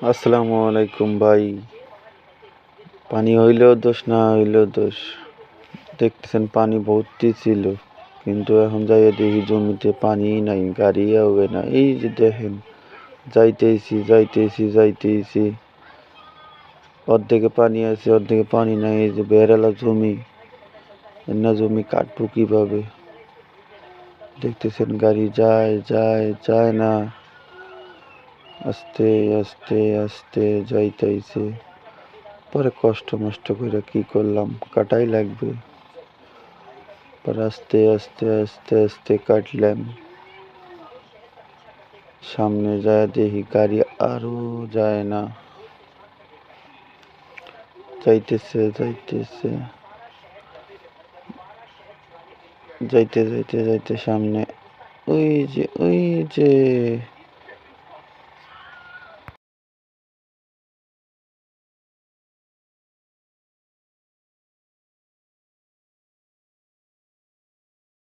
আসসালামু আলাইকুম ভাই। পানি হইলেও দোষ, না হইলেও দোষ। দেখতেছেন পানি ভর্তি ছিল, কিন্তু এখন যাইয়া দেখি জমিতে পানিই নাই, গাড়ি হবে না। এই যে দেখেন, যাইতেছি, অর্ধেকে পানি আছে, অর্ধেকে পানি নাই। এই যে বেড়ালা জমি, না জমি কাটবো কিভাবে? দেখতেছেন গাড়ি যায় না, আস্তে আস্তে আস্তে যাইতেছে। পরে কষ্ট মষ্ট করে কি করলাম, কাটাই লাগবে। পরে আস্তে কাটলাম। সামনে যায় দেখি গাড়ি আরো যায় না, যাইতেছে যাইতে সামনে ওই যে